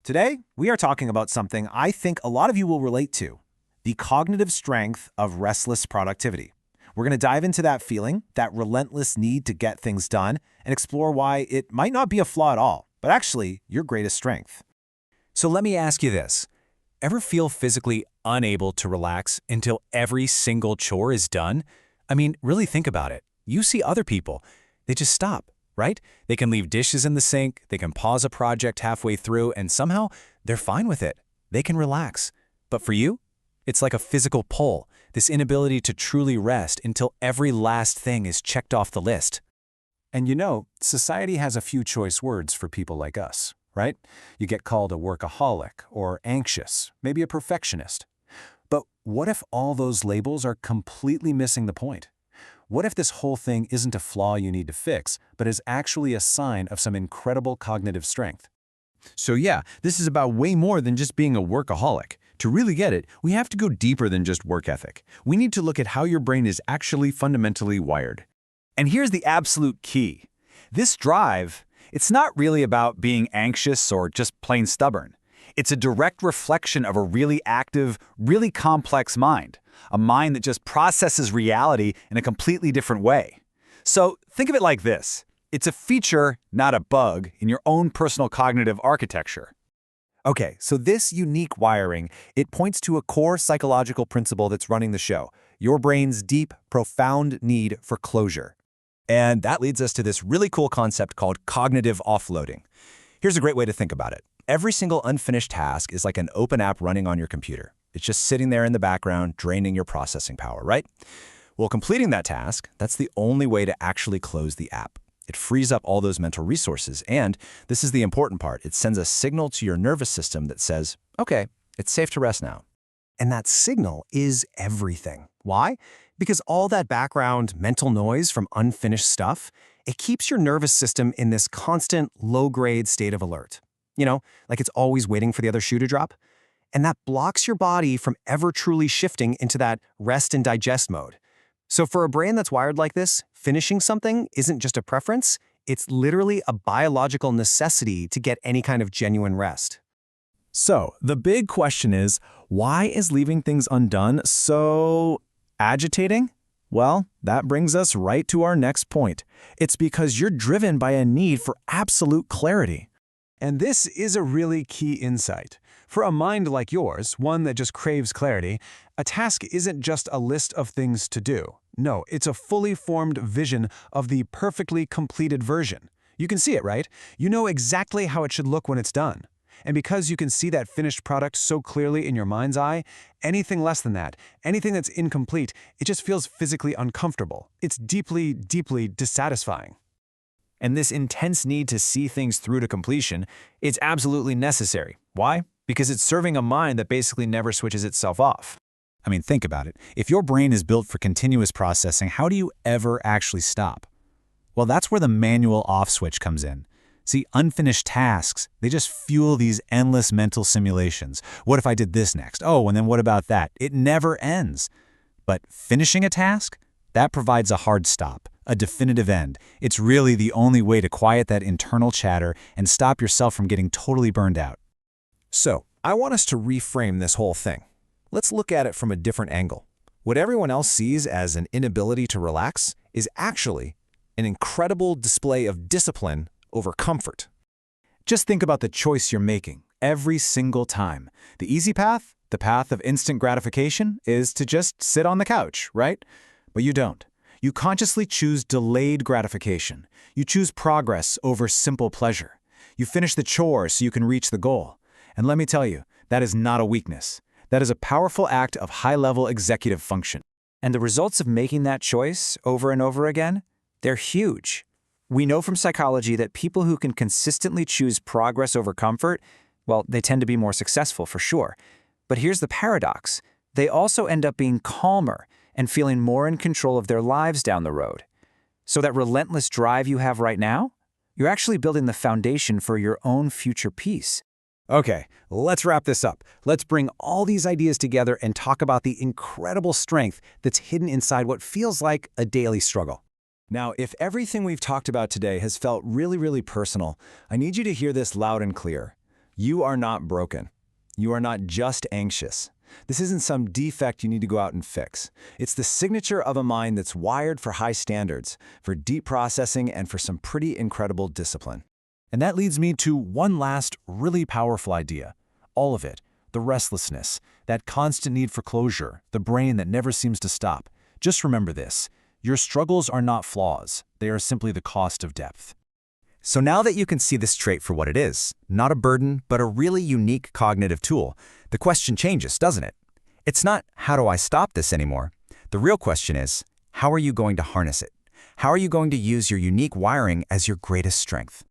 Today, we are talking about something I think a lot of you will relate to, the cognitive strength of restless productivity. We're going to dive into that feeling, that relentless need to get things done, and explore why it might not be a flaw at all, but actually your greatest strength. So let me ask you this. Ever feel physically unable to relax until every single chore is done? I mean, really think about it. You see other people, they just stop, right? They can leave dishes in the sink, they can pause a project halfway through, and somehow they're fine with it. They can relax. But for you, it's like a physical pull, this inability to truly rest until every last thing is checked off the list. And you know, society has a few choice words for people like us, right? You get called a workaholic or anxious, maybe a perfectionist. But what if all those labels are completely missing the point? What if this whole thing isn't a flaw you need to fix, but is actually a sign of some incredible cognitive strength? So yeah, this is about way more than just being a workaholic. To really get it, we have to go deeper than just work ethic. We need to look at how your brain is actually fundamentally wired. And here's the absolute key. This drive, it's not really about being anxious or just plain stubborn. It's a direct reflection of a really active, really complex mind. A mind that just processes reality in a completely different way. So think of it like this. It's a feature, not a bug, in your own personal cognitive architecture. Okay, so this unique wiring, it points to a core psychological principle that's running the show, your brain's deep, profound need for closure. And that leads us to this really cool concept called cognitive offloading. Here's a great way to think about it. Every single unfinished task is like an open app running on your computer. It's just sitting there in the background, draining your processing power, right? Well, completing that task, that's the only way to actually close the app. It frees up all those mental resources, and this is the important part. It sends a signal to your nervous system that says, okay, it's safe to rest now. And that signal is everything. Why? Because all that background mental noise from unfinished stuff, it keeps your nervous system in this constant low-grade state of alert. You know, like it's always waiting for the other shoe to drop. And that blocks your body from ever truly shifting into that rest and digest mode. So for a brain that's wired like this, finishing something isn't just a preference, it's literally a biological necessity to get any kind of genuine rest. So, the big question is, why is leaving things undone so agitating? Well, that brings us right to our next point. It's because you're driven by a need for absolute clarity. And this is a really key insight. For a mind like yours, one that just craves clarity, a task isn't just a list of things to do. No, it's a fully formed vision of the perfectly completed version. You can see it, right? You know exactly how it should look when it's done. And because you can see that finished product so clearly in your mind's eye, anything less than that, anything that's incomplete, it just feels physically uncomfortable. It's deeply, deeply dissatisfying. And this intense need to see things through to completion, it's absolutely necessary. Why? Because it's serving a mind that basically never switches itself off. I mean, think about it. If your brain is built for continuous processing, how do you ever actually stop? Well, that's where the manual off switch comes in. See, unfinished tasks, they just fuel these endless mental simulations. What if I did this next? Oh, and then what about that? It never ends. But finishing a task? That provides a hard stop, a definitive end. It's really the only way to quiet that internal chatter and stop yourself from getting totally burned out. So, I want us to reframe this whole thing. Let's look at it from a different angle. What everyone else sees as an inability to relax is actually an incredible display of discipline over comfort. Just think about the choice you're making every single time. The easy path, the path of instant gratification, is to just sit on the couch, right? But you don't. You consciously choose delayed gratification. You choose progress over simple pleasure. You finish the chore so you can reach the goal. And let me tell you, that is not a weakness. That is a powerful act of high-level executive function. And the results of making that choice over and over again, they're huge. We know from psychology that people who can consistently choose progress over comfort, well, they tend to be more successful for sure. But here's the paradox. They also end up being calmer and feeling more in control of their lives down the road. So that relentless drive you have right now, you're actually building the foundation for your own future peace. Okay, let's wrap this up. Let's bring all these ideas together and talk about the incredible strength that's hidden inside what feels like a daily struggle. Now, if everything we've talked about today has felt really, really personal, I need you to hear this loud and clear. You are not broken. You are not just anxious. This isn't some defect you need to go out and fix. It's the signature of a mind that's wired for high standards, for deep processing, and for some pretty incredible discipline. And that leads me to one last really powerful idea. All of it, the restlessness, that constant need for closure, the brain that never seems to stop. Just remember this. Your struggles are not flaws. They are simply the cost of depth. So now that you can see this trait for what it is, not a burden, but a really unique cognitive tool, the question changes, doesn't it? It's not, how do I stop this anymore? The real question is, how are you going to harness it? How are you going to use your unique wiring as your greatest strength?